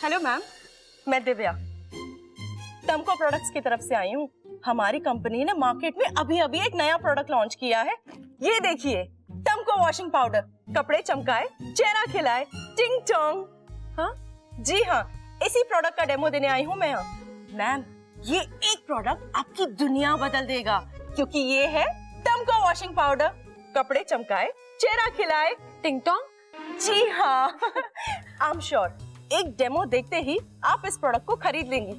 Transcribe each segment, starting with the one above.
Hello ma'am, मैं Divya टम्को products की तरफ से आई हूँ। हमारी कंपनी ने मार्केट में अभी अभी एक नया प्रोडक्ट लॉन्च किया है। ये देखिए, टम्को वॉशिंग पाउडर, कपड़े चमकाए, चेहरा खिलाए, टिंग टोंग। हाँ जी हाँ, इसी प्रोडक्ट का डेमो देने आई हूँ मैं यहाँ। मैम, ये एक प्रोडक्ट आपकी दुनिया बदल देगा, क्योंकि ये है टम्को वॉशिंग पाउडर, कपड़े चमकाए, चेहरा खिलाए, टिंग टोंग। जी हाँ, आई एम श्योर एक डेमो देखते ही आप इस प्रोडक्ट को खरीद लेंगी।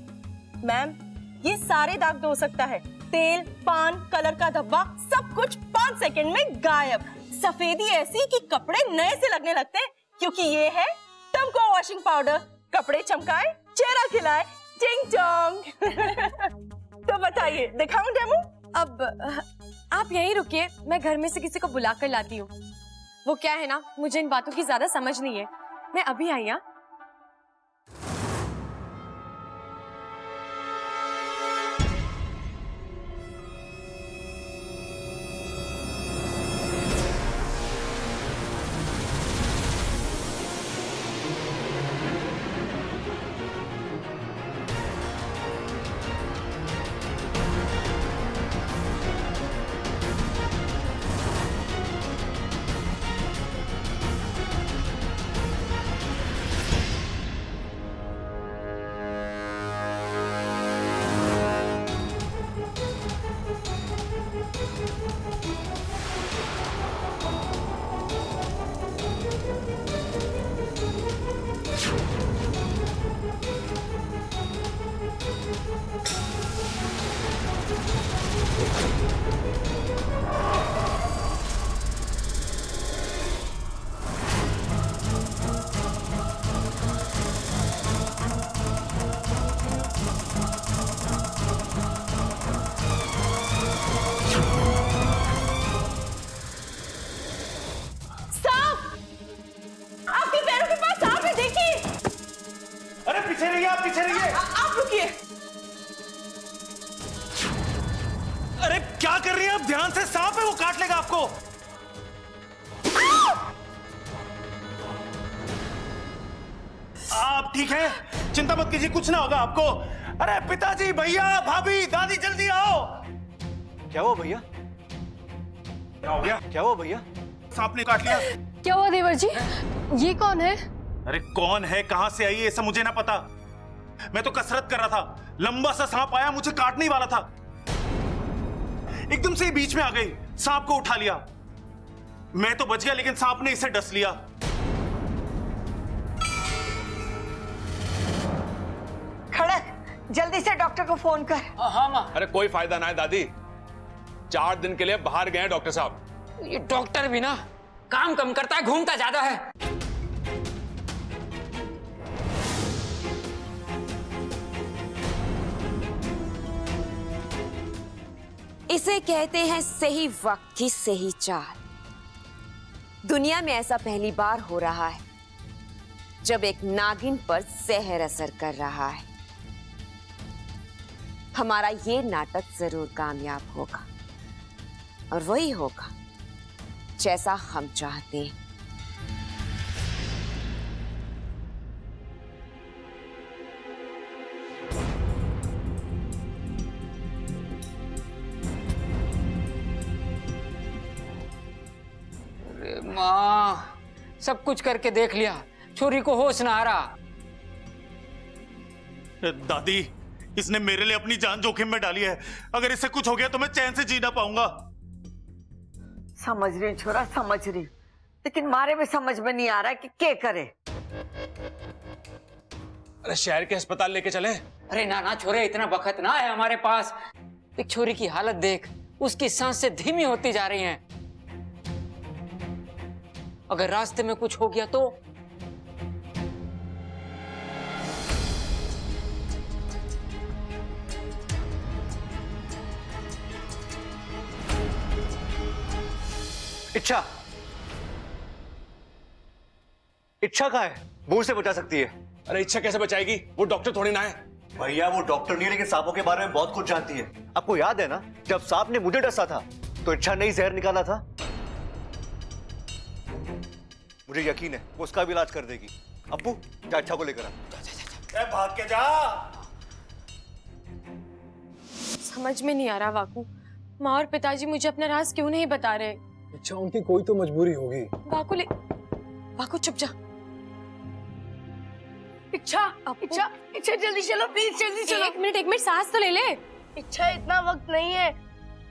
मैम, ये सारे दाग धो सकता है, तेल, पान, कलर का धब्बा, सब कुछ 5 सेकंड में गायब। सफेदी ऐसी कि कपड़े नए से लगने लगते हैं, क्योंकि ये है टम्को वॉशिंग पाउडर, कपड़े चमकाए, चेहरा खिलाए, टिंग टोंग। तो बताइए, दिखाऊं डेमो? अब आप यहीं रुकिए, मैं घर में से किसी को बुला कर लाती हूँ। वो क्या है ना, मुझे इन बातों की ज्यादा समझ नहीं है। मैं अभी आई। हाँ, पीछे रहिए। आप रुकिए। अरे क्या कर रही हैं आप? ध्यान से, सांप है, वो काट लेगा आपको। आप ठीक हैं? चिंता मत कीजिए, कुछ ना होगा आपको। अरे पिताजी, भैया, भाभी, दादी, जल्दी आओ। क्या हुआ भैया? क्या हो गया? क्या हुआ भैया? सांप ने काट लिया। क्या हुआ देवर जी? ये कौन है? अरे कौन है, कहां से आई, ये सब मुझे ना पता। मैं तो कसरत कर रहा था, लंबा सा सांप आया, मुझे काटने वाला था, एकदम से ही बीच में आ गई, सांप को उठा लिया। मैं तो बच गया, लेकिन सांप ने इसे डस लिया। खड़क, जल्दी से डॉक्टर को फोन कर। हाँ माँ। अरे कोई फायदा ना है दादी, 4 दिन के लिए बाहर गए हैं डॉक्टर साहब। ये डॉक्टर भी ना काम कम करता है, घूमता ज्यादा है। इसे कहते हैं सही वक्त की सही चाल। दुनिया में ऐसा पहली बार हो रहा है जब एक नागिन पर जहर असर कर रहा है। हमारा ये नाटक जरूर कामयाब होगा, और वही होगा जैसा हम चाहते हैं। माँ, सब कुछ करके देख लिया, छोरी को होश ना आ रहा। दादी, इसने मेरे लिए अपनी जान जोखिम में डाली है। अगर इससे कुछ हो गया तो मैं चैन से जी ना पाऊंगा। समझ रही छोरा, समझ रही, लेकिन मारे में समझ में नहीं आ रहा है कि क्या करे। अरे शहर के अस्पताल लेके चले। अरे ना ना छोरे, इतना वक्त ना है हमारे पास। एक छोरी की हालत देख, उसकी सांसें धीमी होती जा रही हैं। अगर रास्ते में कुछ हो गया तो? इच्छा, इच्छा कहाँ है? मुंह से बचा सकती है। अरे इच्छा कैसे बचाएगी, वो डॉक्टर थोड़ी ना है। भैया वो डॉक्टर नहीं है, लेकिन सांपों के बारे में बहुत कुछ जानती है। आपको याद है ना, जब सांप ने मुझे डसा था तो इच्छा ने ही जहर निकाला था। मुझे यकीन है वो उसका भी इलाज कर देगी। अब्बू, जा इच्छा को लेकर आ। ए, भाग के जा। समझ में नहीं आ रहा वाकू, माँ और पिताजी मुझे अपना राज क्यों नहीं बता रहे। अच्छा, उनकी कोई तो मजबूरी होगी। वाकू चुप जा। इच्छा इच्छा इच्छा जल्दी चलो प्लीज, जल्दी चलो। एक मिनट सांस तो ले ले। इच्छा इतना वक्त नहीं है,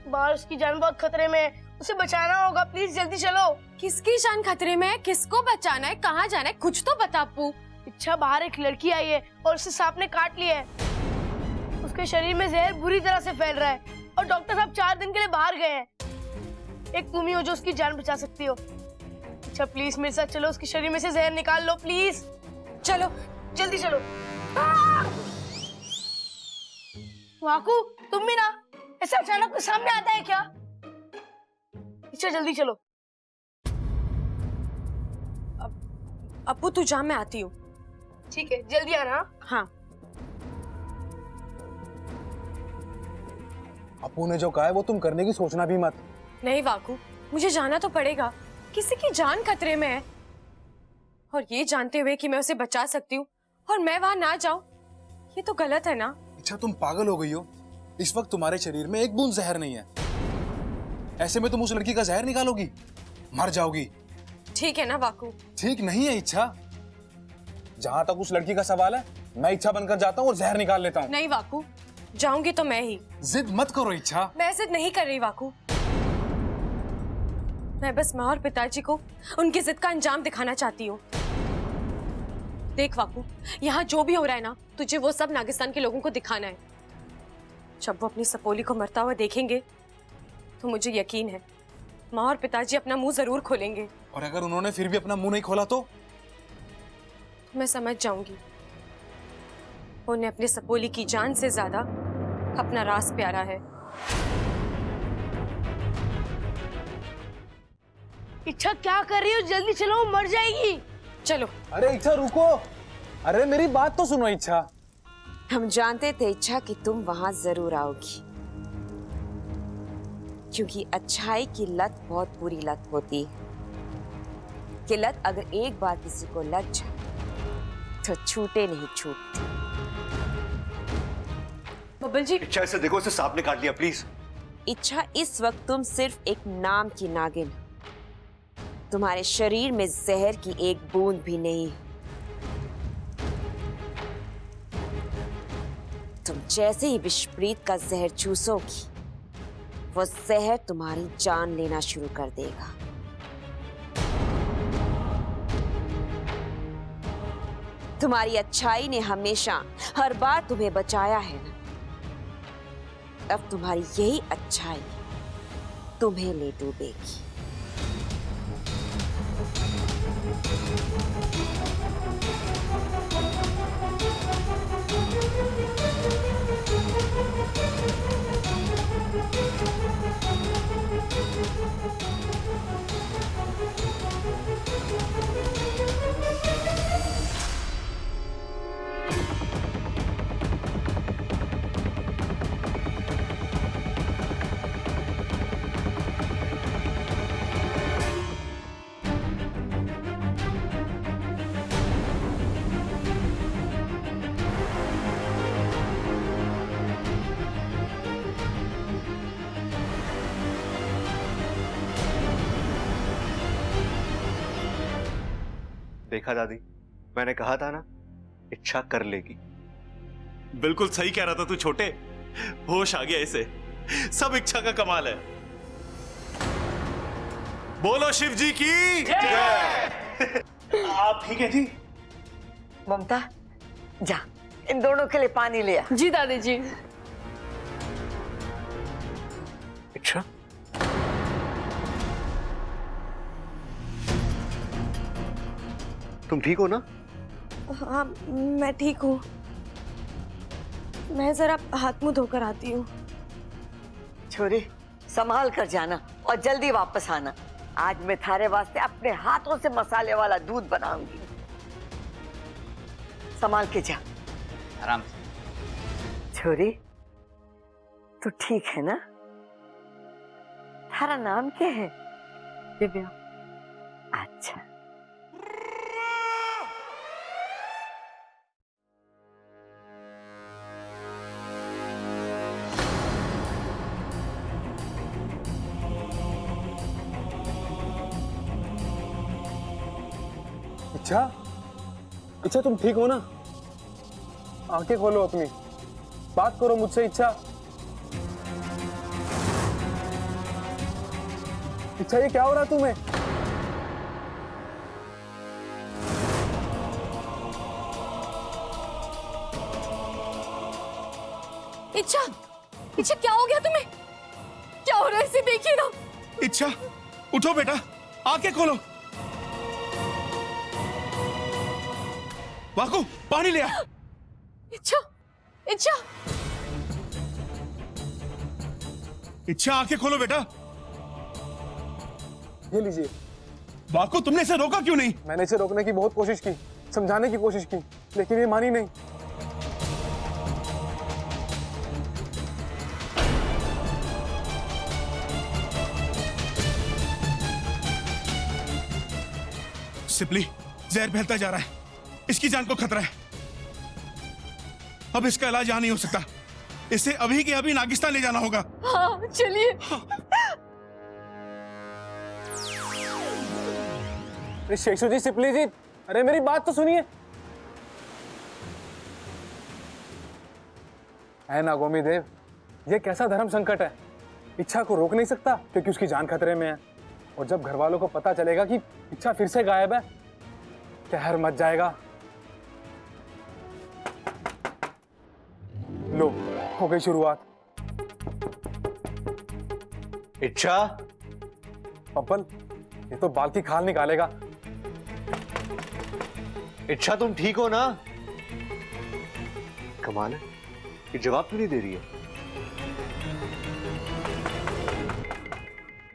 बाहर उसकी जान बहुत खतरे में है, उसे बचाना होगा, प्लीज जल्दी चलो। किसकी जान खतरे में है? किसको बचाना है? कहाँ जाना है? कुछ तो बता अप्पू। इच्छा, बाहर एक लड़की आई है और उसे सांप ने काट लिया है। उसके शरीर में जहर बुरी तरह से फैल रहा है और डॉक्टर साहब 4 दिन के लिए बाहर गए हैं। एक तुम ही हो जो उसकी जान बचा सकती हो। अच्छा प्लीज मेरे साथ चलो, उसके शरीर में से जहर निकाल लो प्लीज। चलो जल्दी चलो। वाकू तुम भी ना, ऐसा अचानक सामने आता है क्या? अच्छा जल्दी चलो। अप्पू तू जा, मैं आती हूँ। ठीक है, जल्दी आना। हाँ। अप्पू ने जो कहा है वो तुम करने की सोचना भी मत। नहीं वाकू, मुझे जाना तो पड़ेगा, किसी की जान खतरे में है। और ये जानते हुए कि मैं उसे बचा सकती हूँ और मैं वहां ना जाऊं, ये तो गलत है ना। अच्छा, तुम पागल हो गई हो? इस वक्त तुम्हारे शरीर में एक बूंद जहर नहीं है। ऐसे में तुम उस लड़की का जहर निकालोगी, मर जाओगी। ठीक है ना वाकू? ठीक नहीं है इच्छा। जहां तक उस लड़की का सवाल है, मैं इच्छा बनकर जाता हूँ और जहर निकाल लेता हूँ। नहीं वाकू, जाऊंगी तो मैं ही। जिद मत करो इच्छा। मैं जिद नहीं कर रही वाकू, मैं बस माँ और पिताजी को उनकी जिद का अंजाम दिखाना चाहती हूँ। देख वाकू, यहाँ जो भी हो रहा है ना, तुझे वो सब नागिस्तान के लोगों को दिखाना है। जब वो अपनी सपोली को मरता हुआ देखेंगे तो मुझे यकीन है माँ और पिताजी अपना मुंह जरूर खोलेंगे। और अगर उन्होंने फिर भी अपना मुंह नहीं खोला तो मैं समझ जाऊंगी उन्हें अपने सपोली की जान से ज्यादा अपना राज प्यारा है। इच्छा क्या कर रही हो? जल्दी चलो, वो मर जाएगी। चलो। अरे इच्छा रुको, अरे मेरी बात तो सुनो इच्छा। हम जानते थे इच्छा कि तुम वहां जरूर आओगी, क्योंकि अच्छाई की लत बहुत बुरी लत होती है। कि लत अगर एक बार किसी को लग जाए तो छूटे नहीं छूटती। बब्बल जी, इच्छा इसे देखो, इसे सांप ने काट लिया, प्लीज। इच्छा, इस वक्त तुम सिर्फ एक नाम की नागिन, तुम्हारे शरीर में जहर की एक बूंद भी नहीं। तुम जैसे ही विषप्रीत का जहर चूसोगी, वो जहर तुम्हारी जान लेना शुरू कर देगा। तुम्हारी अच्छाई ने हमेशा हर बार तुम्हें बचाया है ना, अब तुम्हारी यही अच्छाई तुम्हें ले डूबेगी। देखा दादी, मैंने कहा था ना, इच्छा कर लेगी। बिल्कुल सही कह रहा था तू छोटे, होश आ गया इसे। सब इच्छा का कमाल है। बोलो शिव जी की जय। आप ठीक है जी? ममता, जा इन दोनों के लिए पानी ले आ। जी दादी जी। इच्छा, तुम ठीक हो ना? हाँ मैं ठीक हूँ, मैं जरा हाथ मुंह धोकर आती हूँ। छोरी, संभाल कर जाना और जल्दी वापस आना। आज मैं थारे वास्ते अपने हाथों से मसाले वाला दूध बनाऊंगी। संभाल के जा। आराम से। छोरी, तू ठीक है ना? थारा नाम क्या है? दिव्या। अच्छा। इच्छा, इच्छा तुम ठीक हो ना? आंखें खोलो अपनी, बात करो मुझसे इच्छा। इच्छा ये क्या हो रहा है तुम्हें? इच्छा, इच्छा क्या हो गया तुम्हें? क्या हो रहा है इसे देखिए ना। इच्छा उठो बेटा, आंखें खोलो। वाकू पानी ले आ। इच्छा, इच्छा, इच्छा आंखें खोलो बेटा। ये लीजिए। वाकू तुमने इसे रोका क्यों नहीं? मैंने इसे रोकने की बहुत कोशिश की, समझाने की कोशिश की, लेकिन ये मानी नहीं। सिपली, जहर फैलता जा रहा है, इसकी जान को खतरा है। अब इसका इलाज यहां नहीं हो सकता, इसे अभी के अभी नागिस्तान ले जाना होगा। हाँ चलिए। अरे शेषू जी, सिपली जी, अरे मेरी बात तो सुनिए। है नागोमी देव, ये कैसा धर्म संकट है? इच्छा को रोक नहीं सकता क्योंकि उसकी जान खतरे में है, और जब घर वालों को पता चलेगा कि इच्छा फिर से गायब है, कहर मच जाएगा। लो, हो गई शुरुआत। इच्छा, पप्पल, ये तो बाल की खाल निकालेगा। इच्छा तुम ठीक हो ना? कमाल है, ये जवाब क्यों नहीं दे रही है?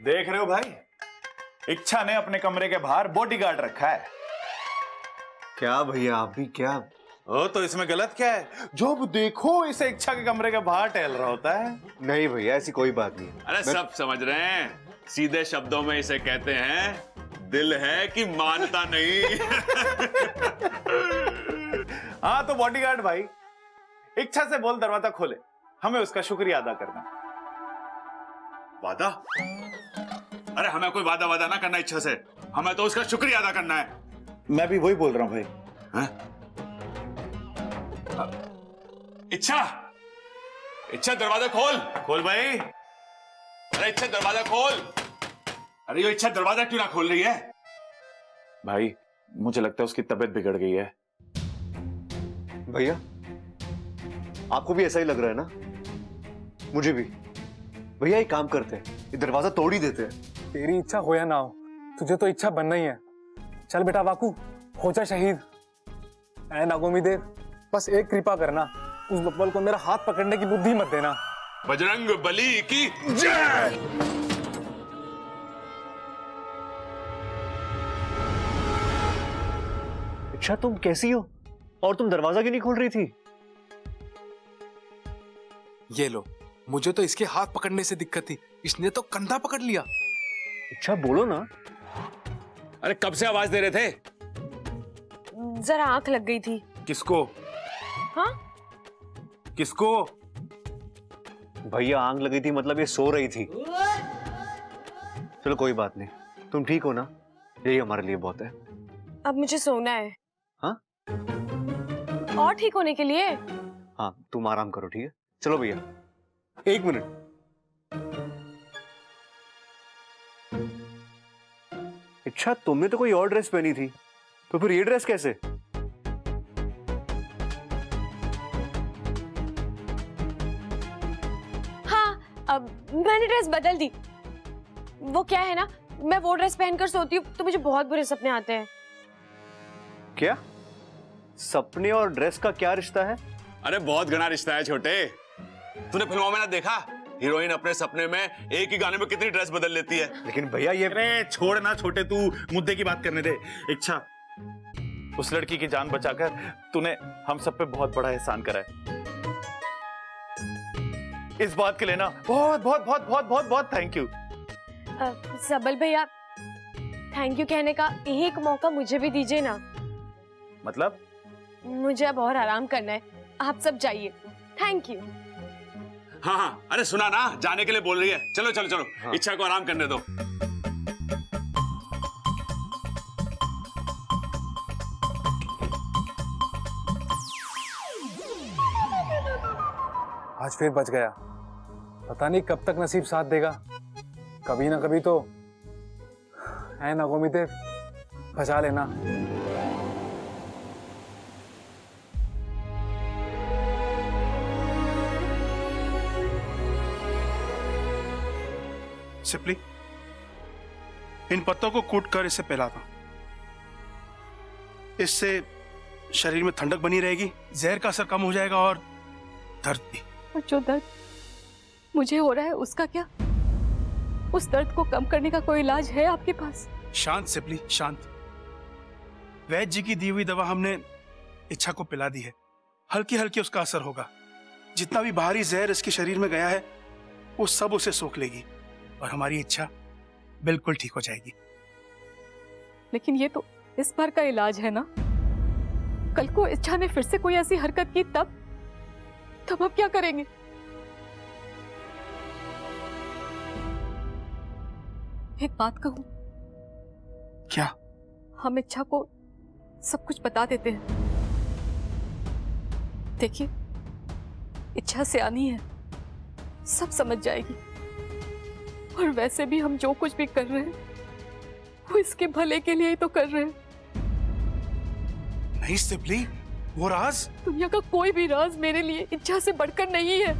देख रहे हो भाई, इच्छा ने अपने कमरे के बाहर बॉडीगार्ड रखा है। क्या भैया, आप भी क्या? ओ, तो इसमें गलत क्या है? जब देखो इसे इच्छा के कमरे के बाहर टहल रहा होता है। नहीं भैया, ऐसी कोई बात नहीं। अरे सब समझ रहे हैं, सीधे शब्दों में इसे कहते हैं दिल है कि मानता नहीं। हाँ तो बॉडीगार्ड भाई, इच्छा से बोल दरवाजा खोले, हमें उसका शुक्रिया अदा करना। वादा? अरे हमें कोई वादा ना करना इच्छा से, हमें तो उसका शुक्रिया अदा करना है। मैं भी वही बोल रहा हूं भाई। इच्छा, इच्छा दरवाजा खोल। खोल भाई। अरे इच्छा दरवाजा खोल। अरे ये इच्छा दरवाजा क्यों ना खोल रही है? भाई मुझे लगता है उसकी तबीयत बिगड़ गई है। भैया, आपको भी ऐसा ही लग रहा है ना? मुझे भी। भैया एक काम करते हैं, ये दरवाजा तोड़ ही देते हैं। तेरी इच्छा हो या ना हो, तुझे तो इच्छा बनना ही है। चल बेटा वाकू, हो जा शहीद। ऐ नागोमी देव, बस एक कृपा करना, उस बब्बल को मेरा हाथ पकड़ने की बुद्धि मत देना। बजरंग बली की जय। इच्छा तुम कैसी हो? और तुम दरवाजा क्यों नहीं खोल रही थी? ये लो, मुझे तो इसके हाथ पकड़ने से दिक्कत थी, इसने तो कंधा पकड़ लिया। इच्छा बोलो ना। अरे कब से आवाज दे रहे थे? जरा आंख लग गई थी। किसको? हाँ? किसको? भैया आंख लगी थी मतलब ये सो रही थी। चलो कोई बात नहीं, तुम ठीक हो ना? यही हमारे लिए बहुत है। अब मुझे सोना है। हाँ? और ठीक होने के लिए? हाँ, तुम आराम करो, ठीक है? चलो भैया, एक मिनट। इच्छा, तुमने तो कोई और ड्रेस पहनी थी, तो फिर ये ड्रेस कैसे? हाँ, अब मैंने ड्रेस बदल दी। वो क्या है ना, मैं वो ड्रेस पहनकर सोती हूँ तो मुझे बहुत बुरे सपने आते हैं। क्या? सपने और ड्रेस का क्या रिश्ता है? अरे बहुत घना रिश्ता है छोटे। तूने फिल्मों में ना देखा, हीरोइन अपने सपने में एक ही गाने में कितनी ड्रेस बदल लेती है। लेकिन भैया ये... अरे छोड़ ना छोटे, तू मुद्दे की बात करने दे। इच्छा, उस लड़की की जान बचाकर तूने हम सब पे बहुत बड़ा एहसान करा है। इस बात के लिए ना बहुत बहुत बहुत बहुत बहुत बहुत थैंक यू। सबल भैया, थैंक यू कहने का एक मौका मुझे भी दीजिए ना। मतलब? मुझे अब और आराम करना है, आप सब जाइए। Thank you. हाँ हाँ, अरे सुना ना, जाने के लिए बोल रही है। चलो चलो चलो, हाँ। इच्छा को आराम करने दो। आज फिर बच गया। पता नहीं कब तक नसीब साथ देगा। कभी ना कभी तो है ना गोमिते, बचा लेना। सिपली, इन पत्तों को कूट कर इसे पिलाता हूं। इससे शरीर में ठंडक बनी रहेगी, जहर का असर कम हो जाएगा और दर्द भी। और जो दर्द मुझे हो रहा है उसका क्या? उस दर्द को कम करने का कोई इलाज है आपके पास? शांत सिपली, शांत। वैद्य जी की दी हुई दवा हमने इच्छा को पिला दी है। हल्की हल्की उसका असर होगा। जितना भी बाहरी जहर इसके शरीर में गया है वो सब उसे सोख लेगी और हमारी इच्छा बिल्कुल ठीक हो जाएगी। लेकिन ये तो इस बार का इलाज है ना। कल को इच्छा ने फिर से कोई ऐसी हरकत की तब अब क्या करेंगे? एक बात कहूं? क्या? हम इच्छा को सब कुछ बता देते हैं। देखिए, इच्छा सियानी है, सब समझ जाएगी। और वैसे भी हम जो कुछ भी कर रहे हैं वो इसके भले के लिए ही तो कर रहे हैं। नहीं सिपली, वो राज दुनिया का कोई भी राज मेरे लिए इच्छा से बढ़कर नहीं है।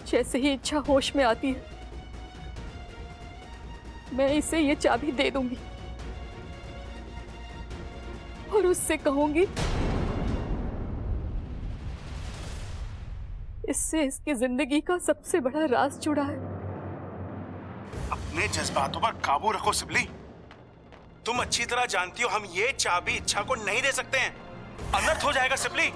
जैसे ही इच्छा होश में आती है मैं इसे ये चाबी दे दूंगी और उससे कहूंगी इससे इसकी जिंदगी का सबसे बड़ा राज जुड़ा है। अपने जज्बातों पर काबू रखो सिपली। तुम अच्छी तरह जानती हो हम ये चाबी इच्छा को नहीं दे सकते हैं। अनर्थ हो जाएगा सिपली।